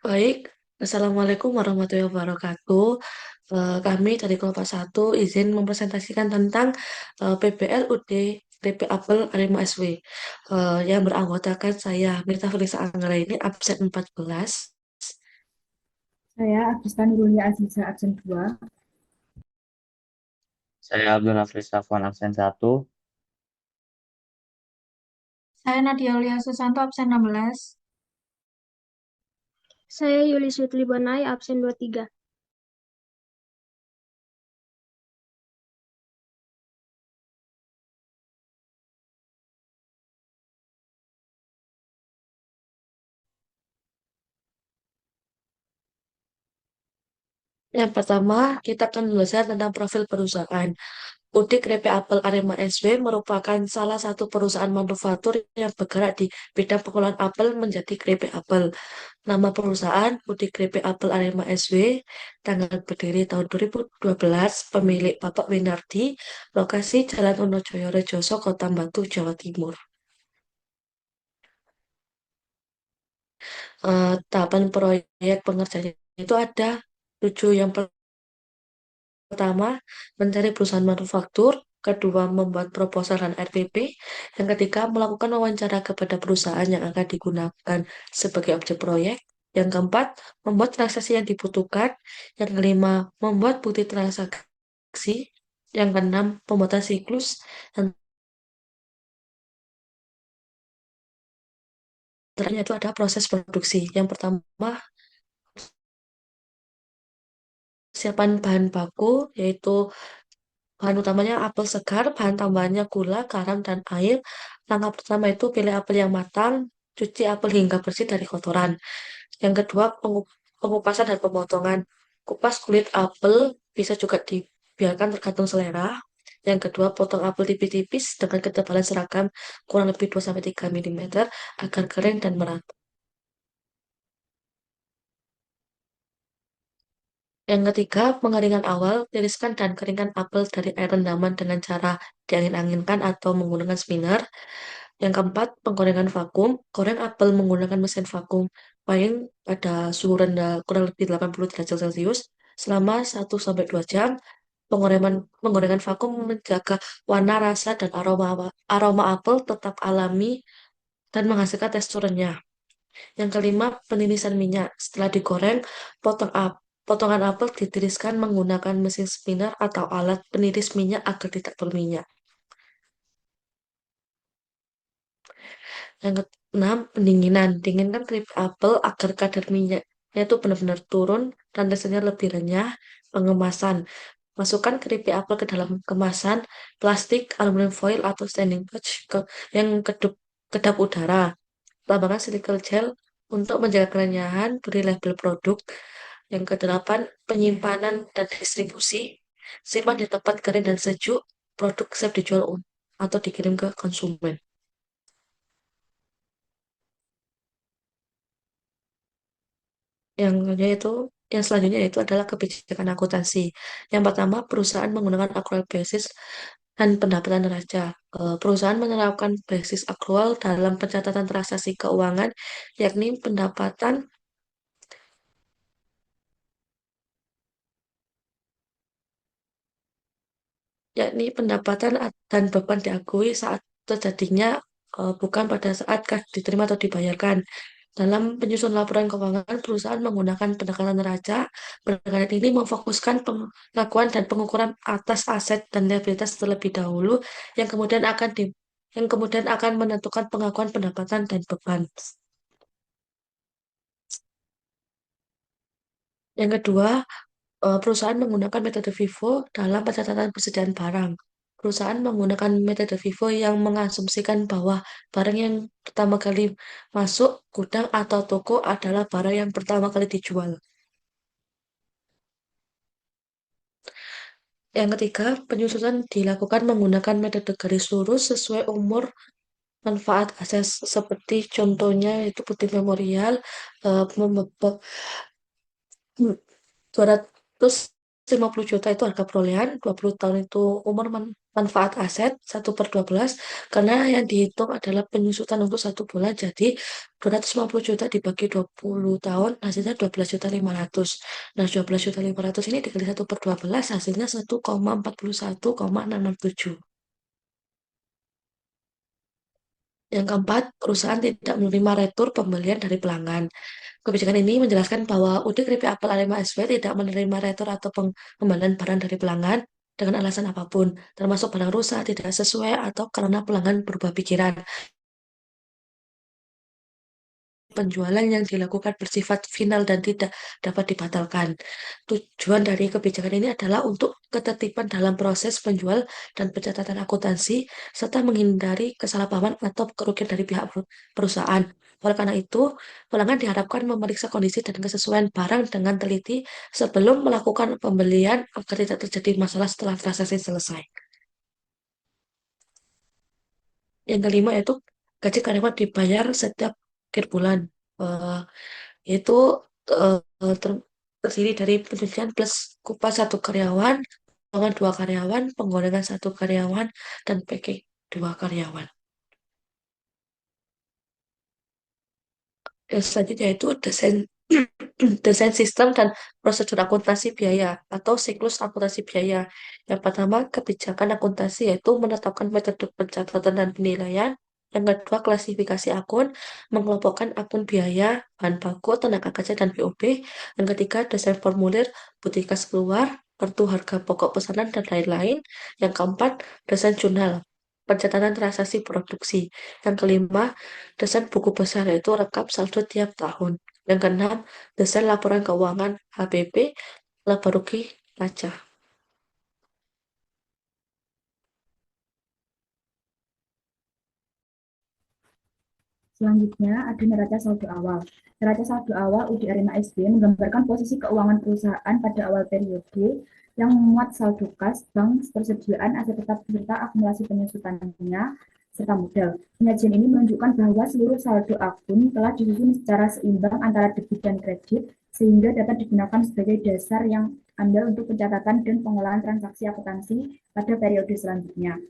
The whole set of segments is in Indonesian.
Baik, Assalamualaikum warahmatullahi wabarakatuh. Kami dari kelompok satu izin mempresentasikan tentang PBLUD TP Apel Arema SW yang beranggotakan saya Mirta Felisa Anggara ini absen 14. Saya Agustan Nurulya Aziza absen 2. Saya Abdul Nafis Safwan absen 1. Saya Nadia Aulia Susanto absen 16. Saya Yuli Sweetly Bonai, absen 23. Yang pertama, kita akan belajar tentang profil perusahaan. Udik Repe Apel Arema SW merupakan salah satu perusahaan manufaktur yang bergerak di bidang pengolahan apel menjadi keripik apel. Nama perusahaan Udik Repe Apel Arema SW, tanggal berdiri tahun 2012, pemilik Bapak Winardi, lokasi Jalan Wonojoyo Rejoso, Kota Batu, Jawa Timur. Tahapan proyek pengerjaan itu ada 7. Yang pertama, mencari perusahaan manufaktur. Kedua, membuat proposal dan RPP. Yang ketiga, melakukan wawancara kepada perusahaan yang akan digunakan sebagai objek proyek. Yang keempat, membuat transaksi yang dibutuhkan. Yang kelima, membuat bukti transaksi. Yang keenam, pembuatan siklus. Yang terakhir itu ada proses produksi. Yang pertama, siapan bahan baku, yaitu bahan utamanya apel segar, bahan tambahannya gula, garam, dan air. Langkah pertama itu pilih apel yang matang, cuci apel hingga bersih dari kotoran. Yang kedua, pengupasan dan pemotongan. Kupas kulit apel, bisa juga dibiarkan tergantung selera. Yang kedua, potong apel tipis-tipis dengan ketebalan seragam kurang lebih 2-3 mm agar kering dan merata. Yang ketiga, pengeringan awal, tiriskan dan keringkan apel dari air rendaman dengan cara diangin-anginkan atau menggunakan spinner. Yang keempat, penggorengan vakum. Goreng apel menggunakan mesin vakum paling pada suhu rendah kurang lebih 80 derajat Celcius selama 1 sampai 2 jam. Penggorengan vakum menjaga warna, rasa, dan aroma apel tetap alami dan menghasilkan tekstur renyah. Yang kelima, penirisan minyak. Setelah digoreng, potongan apel ditiriskan menggunakan mesin spinner atau alat peniris minyak agar tidak berminyak. Yang keenam, pendinginan. Dinginkan keripik apel agar kadar minyaknya itu benar-benar turun dan rasanya lebih renyah. Pengemasan. Masukkan keripik apel ke dalam kemasan plastik, aluminium foil, atau standing pouch yang kedap udara. Tambahkan silikon gel untuk menjaga kerenyahan, beri label produk. Yang kedelapan, penyimpanan dan distribusi. Simpan di tempat kering dan sejuk, produk siap dijual atau dikirim ke konsumen. Yang yaitu yang selanjutnya itu adalah kebijakan akuntansi. Yang pertama, perusahaan menggunakan accrual basis dan pendapatan neraca. Perusahaan menerapkan basis akrual dalam pencatatan transaksi keuangan, yakni pendapatan dan beban diakui saat terjadinya, bukan pada saat kas diterima atau dibayarkan. Dalam penyusunan laporan keuangan, perusahaan menggunakan pendekatan neraca. Pendekatan ini memfokuskan pengakuan dan pengukuran atas aset dan liabilitas terlebih dahulu, yang kemudian akan menentukan pengakuan pendapatan dan beban. Yang kedua, perusahaan menggunakan metode FIFO dalam pencatatan persediaan barang. Perusahaan menggunakan metode FIFO yang mengasumsikan bahwa barang yang pertama kali masuk gudang atau toko adalah barang yang pertama kali dijual. Yang ketiga, penyusunan dilakukan menggunakan metode garis lurus sesuai umur manfaat aset, seperti contohnya itu putih memorial, 200 50 juta itu harga perolehan, 20 tahun itu umur manfaat aset 1/12, karena yang dihitung adalah penyusutan untuk 1 bulan, jadi 250 juta dibagi 20 tahun, hasilnya 12.500.000. Nah, 12.500.000 ini dikali 1/12, hasilnya 1,41,667. Yang keempat, perusahaan tidak menerima retur pembelian dari pelanggan. Kebijakan ini menjelaskan bahwa UD Kripik Apel Arema SV tidak menerima retur atau pengembalian barang dari pelanggan dengan alasan apapun, termasuk barang rusak, tidak sesuai, atau karena pelanggan berubah pikiran. Penjualan yang dilakukan bersifat final dan tidak dapat dibatalkan. Tujuan dari kebijakan ini adalah untuk ketertiban dalam proses penjual dan pencatatan akuntansi, serta menghindari kesalahpahaman atau kerugian dari pihak perusahaan. Oleh karena itu, pelanggan diharapkan memeriksa kondisi dan kesesuaian barang dengan teliti sebelum melakukan pembelian agar tidak terjadi masalah setelah transaksi selesai. Yang kelima yaitu gaji karyawan dibayar setiap akhir bulan. Eh, Yaitu terdiri dari pencucian plus kupas 1 karyawan, potongan 2 karyawan, penggorengan 1 karyawan, dan packing 2 karyawan. Yang selanjutnya itu desain desain sistem dan prosedur akuntansi biaya atau siklus akuntansi biaya. Yang pertama, kebijakan akuntansi yaitu menetapkan metode pencatatan dan penilaian. Yang kedua, klasifikasi akun, mengelompokkan akun biaya, bahan baku, tenaga kerja, dan BOP. Yang ketiga, desain formulir, bukti kas keluar, kartu harga pokok pesanan, dan lain-lain. Yang keempat, desain jurnal, pencatatan transaksi produksi. Yang kelima, desain buku besar yaitu rekap saldo tiap tahun. Yang keenam, desain laporan keuangan HBP, laba rugi pajak. Selanjutnya ada neraca saldo awal. Neraca saldo awal UD Arema SB menggambarkan posisi keuangan perusahaan pada awal periode yang memuat saldo kas, bank, persediaan, aset tetap serta akumulasi penyusutannya serta modal. Penyajian ini menunjukkan bahwa seluruh saldo akun telah disusun secara seimbang antara debit dan kredit sehingga dapat digunakan sebagai dasar yang andal untuk pencatatan dan pengolahan transaksi akuntansi pada periode selanjutnya.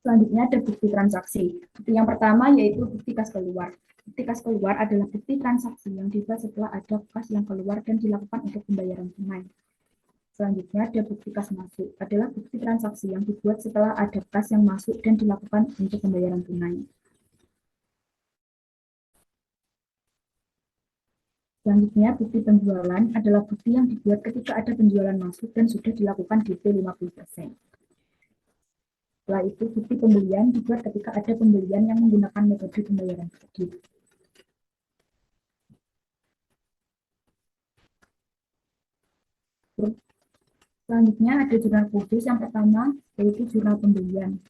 Selanjutnya ada bukti transaksi. Bukti yang pertama yaitu bukti kas keluar. Bukti kas keluar adalah bukti transaksi yang dibuat setelah ada kas yang keluar dan dilakukan untuk pembayaran tunai. Selanjutnya ada bukti kas masuk. Adalah bukti transaksi yang dibuat setelah ada kas yang masuk dan dilakukan untuk pembayaran tunai. Selanjutnya, bukti penjualan adalah bukti yang dibuat ketika ada penjualan masuk dan sudah dilakukan DP 50%. Setelah itu, bukti pembelian dibuat ketika ada pembelian yang menggunakan metode pembayaran kredit. Selanjutnya ada jurnal khusus yang pertama, yaitu jurnal pembelian.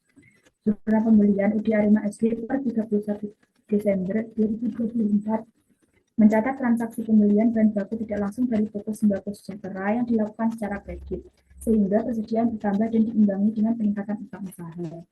Jurnal pembelian UD Arema SG per 31 Desember 2024 mencatat transaksi pembelian bahan baku tidak langsung dari toko sembako sejahtera yang dilakukan secara kredit, sehingga persediaan bertambah dan diimbangi dengan peningkatan utang usaha.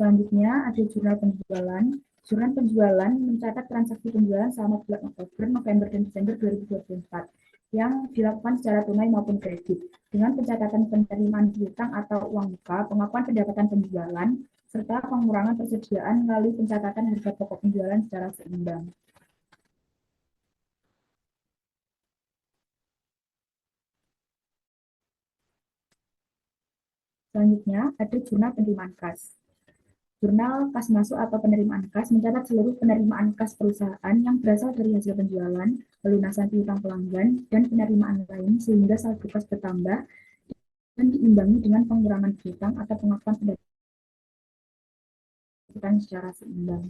Selanjutnya ada jurnal penjualan. Jurnal penjualan mencatat transaksi penjualan selama bulan Oktober, November, dan Desember 2024 yang dilakukan secara tunai maupun kredit dengan pencatatan penerimaan piutang atau uang muka, pengakuan pendapatan penjualan, serta pengurangan persediaan melalui pencatatan harga pokok penjualan secara seimbang. Selanjutnya ada jurnal penerimaan kas. Jurnal kas masuk atau penerimaan kas mencatat seluruh penerimaan kas perusahaan yang berasal dari hasil penjualan, pelunasan piutang pelanggan, dan penerimaan lain sehingga saldo kas bertambah dan diimbangi dengan pengurangan piutang atau pengakuan pendapatan secara seimbang.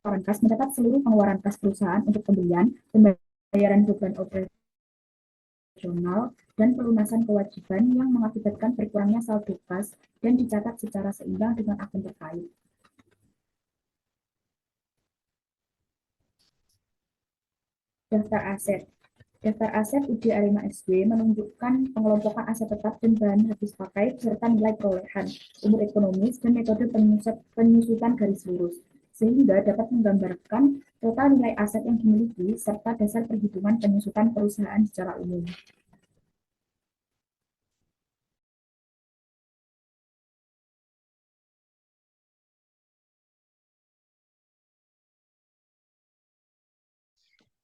Pengeluaran kas mencatat seluruh pengeluaran kas perusahaan untuk pembelian, pembayaran beban operasional, dan pelunasan kewajiban yang mengakibatkan berkurangnya saldo kas dan dicatat secara seimbang dengan akun terkait. Daftar aset. Daftar aset UD Arema SB menunjukkan pengelompokan aset tetap dan bahan habis pakai beserta nilai perolehan, umur ekonomis, dan metode penyusutan garis lurus, sehingga dapat menggambarkan total nilai aset yang dimiliki serta dasar perhitungan penyusutan perusahaan secara umum.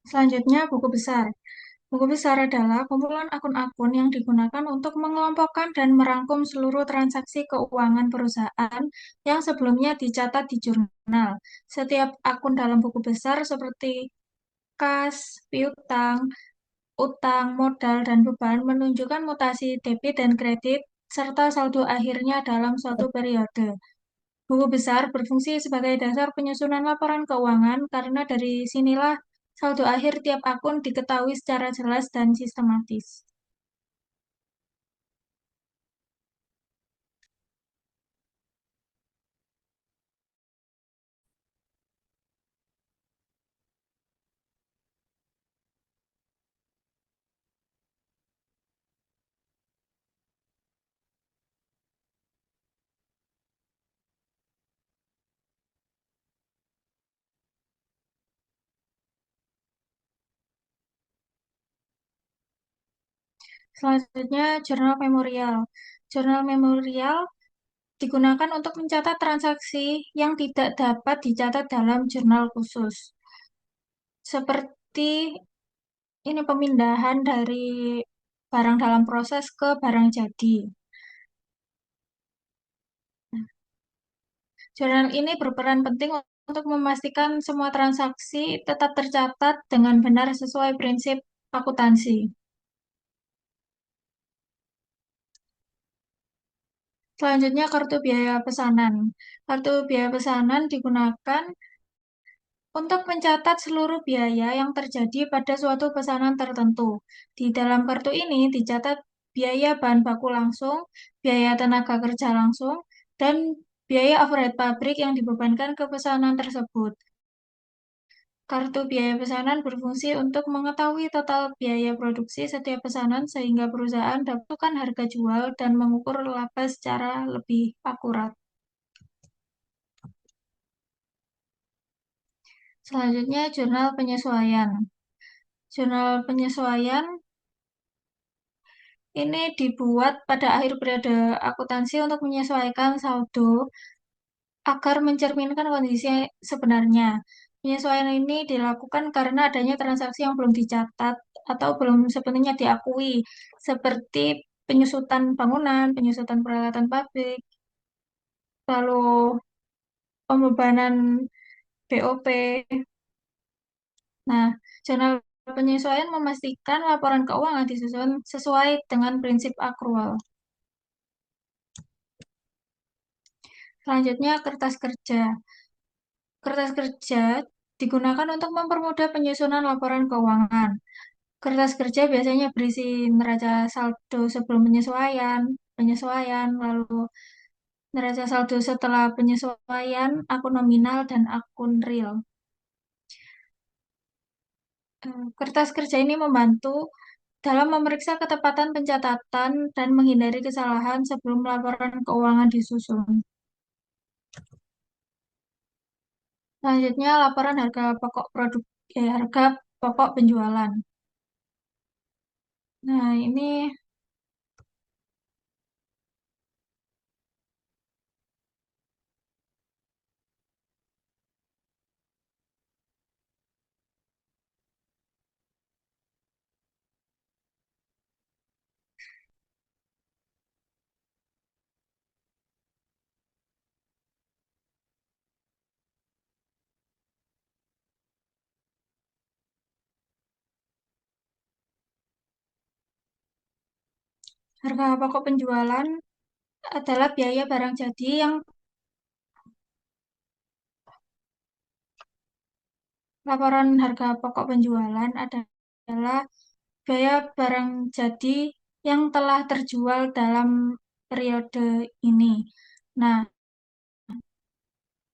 Selanjutnya, buku besar. Buku besar adalah kumpulan akun-akun yang digunakan untuk mengelompokkan dan merangkum seluruh transaksi keuangan perusahaan yang sebelumnya dicatat di jurnal. Setiap akun dalam buku besar seperti kas, piutang, utang, modal, dan beban menunjukkan mutasi debit dan kredit serta saldo akhirnya dalam suatu periode. Buku besar berfungsi sebagai dasar penyusunan laporan keuangan karena dari sinilah saldo akhir tiap akun diketahui secara jelas dan sistematis. Selanjutnya, jurnal memorial. Jurnal memorial digunakan untuk mencatat transaksi yang tidak dapat dicatat dalam jurnal khusus. Seperti ini pemindahan dari barang dalam proses ke barang jadi. Jurnal ini berperan penting untuk memastikan semua transaksi tetap tercatat dengan benar sesuai prinsip akuntansi. Selanjutnya, kartu biaya pesanan. Kartu biaya pesanan digunakan untuk mencatat seluruh biaya yang terjadi pada suatu pesanan tertentu. Di dalam kartu ini dicatat biaya bahan baku langsung, biaya tenaga kerja langsung, dan biaya overhead pabrik yang dibebankan ke pesanan tersebut. Kartu biaya pesanan berfungsi untuk mengetahui total biaya produksi setiap pesanan sehingga perusahaan dapat menentukan harga jual dan mengukur laba secara lebih akurat. Selanjutnya, jurnal penyesuaian. Jurnal penyesuaian ini dibuat pada akhir periode akuntansi untuk menyesuaikan saldo agar mencerminkan kondisi sebenarnya. Penyesuaian ini dilakukan karena adanya transaksi yang belum dicatat atau belum sepenuhnya diakui, seperti penyusutan bangunan, penyusutan peralatan pabrik, lalu pembebanan BOP. Nah, jurnal penyesuaian memastikan laporan keuangan disusun sesuai dengan prinsip akrual. Selanjutnya, kertas kerja. Kertas kerja digunakan untuk mempermudah penyusunan laporan keuangan. Kertas kerja biasanya berisi neraca saldo sebelum penyesuaian, lalu neraca saldo setelah penyesuaian, akun nominal, dan akun real. Kertas kerja ini membantu dalam memeriksa ketepatan pencatatan dan menghindari kesalahan sebelum laporan keuangan disusun. Selanjutnya, laporan harga pokok produk, harga pokok penjualan. Nah, ini harga pokok penjualan adalah biaya barang jadi yang laporan harga pokok penjualan adalah biaya barang jadi yang telah terjual dalam periode ini. Nah,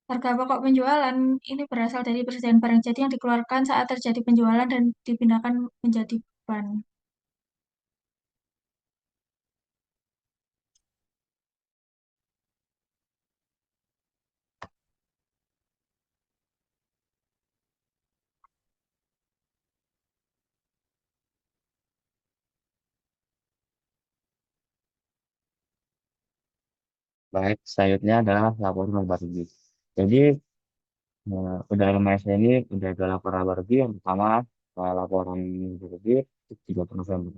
harga pokok penjualan ini berasal dari persediaan barang jadi yang dikeluarkan saat terjadi penjualan dan dipindahkan menjadi penutupan. Baik, selanjutnya adalah laporan laba rugi. Jadi, udah remaja ini udah ada laporan laba rugi. Yang pertama, laporan laba rugi 30 November.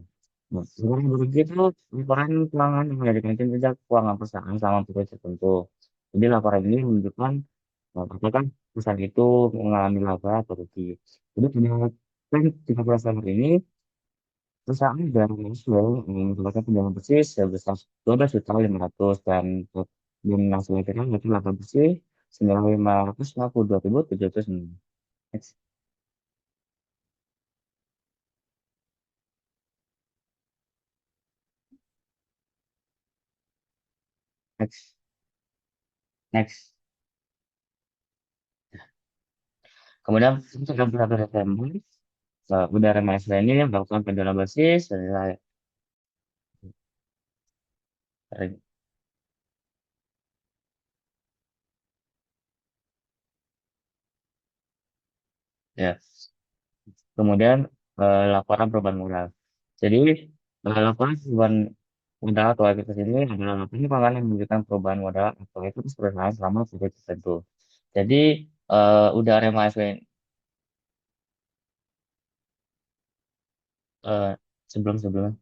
Nah, laporan laba rugi itu laporan keuangan yang menjadikan kinerja keuangan perusahaan selama periode tertentu. Jadi, laporan ini menunjukkan apakah perusahaan itu mengalami laba atau rugi. Jadi, pada tren 30 November ini, perusahaan dari Maxwell mendapatkan pinjaman bersih sebesar 12.500 dan hasil akhirnya yaitu laba bersih senilai 552.706. Next, next, next. Kemudian 31 Desember, Udara Maxwell ini melakukan penjualan bersih senilai ya. Kemudian laporan perubahan modal. Jadi laporan perubahan modal atau ekuitas ini adalah laporan keuangan yang menunjukkan perubahan modal atau ekuitas perusahaan selama periode tertentu. Jadi udah remaja sebelum-sebelumnya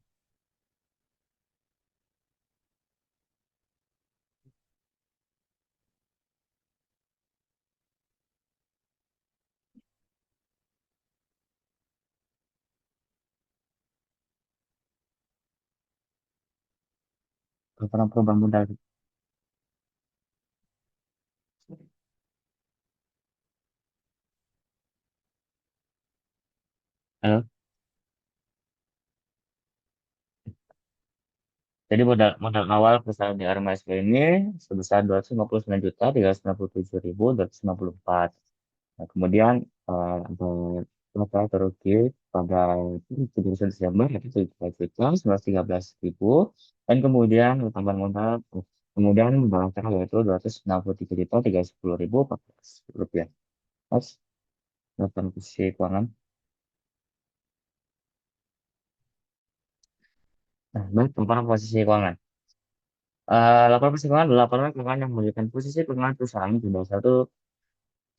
laporan perubahan modal. Halo? Jadi modal modal awal perusahaan di RMSB ini sebesar 259.397.254. Nah, kemudian ada total kerugi pada 31 Desember yaitu 7.913.000 dan kemudian tambahan modal kemudian modal akhir yaitu 263.310.014 rupiah. Mas, laporan posisi keuangan. Nah, baik, laporan posisi keuangan. Laporan posisi keuangan adalah laporan keuangan yang menunjukkan posisi keuangan perusahaan pada satu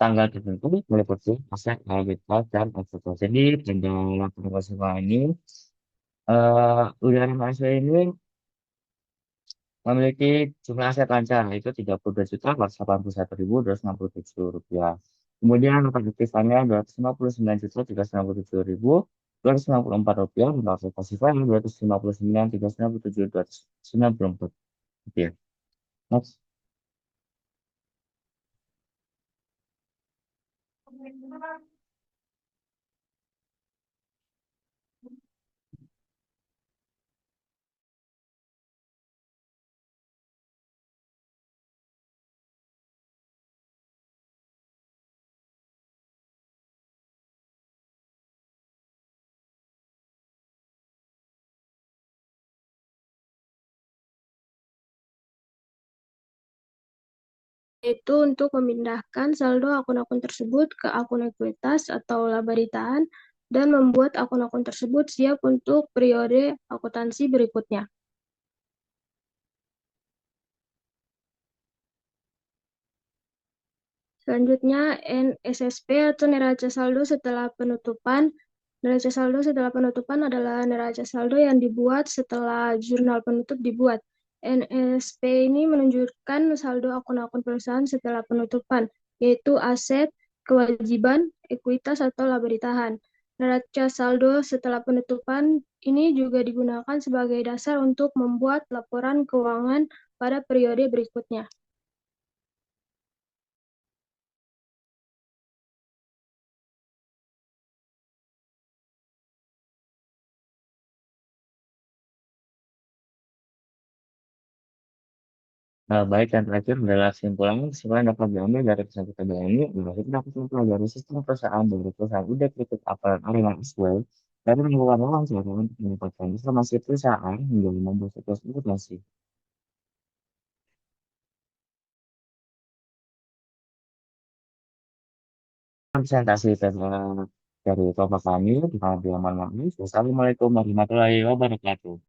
tanggal tertentu meliputi aset, liabilitas, dan ekspektasi. Jadi, pada laporan posisi keuangan ini, Udara Mahasiswa ini memiliki jumlah aset lancar yaitu 32.481.267 rupiah. Kemudian nota aktifannya 259.397.294 rupiah, nota pasifnya 259.397.294 rupiah. Next. Yaitu untuk memindahkan saldo akun-akun tersebut ke akun ekuitas atau laba ditahan dan membuat akun-akun tersebut siap untuk periode akuntansi berikutnya. Selanjutnya, NSSP atau neraca saldo setelah penutupan. Neraca saldo setelah penutupan adalah neraca saldo yang dibuat setelah jurnal penutup dibuat. NSP ini menunjukkan saldo akun-akun perusahaan setelah penutupan, yaitu aset, kewajiban, ekuitas, atau laba ditahan. Neraca saldo setelah penutupan ini juga digunakan sebagai dasar untuk membuat laporan keuangan pada periode berikutnya. Baik, dan terakhir adalah kesimpulan dapat diambil dari kesimpulan ini bahwa kita dapat mempelajari sistem perusahaan dari perusahaan Udah Kritik Apel Arema Iswell Dari melakukan wawancara untuk mendapatkan informasi perusahaan hingga membuat tersebut masih presentasi dari Bapak kami di Assalamualaikum warahmatullahi wabarakatuh.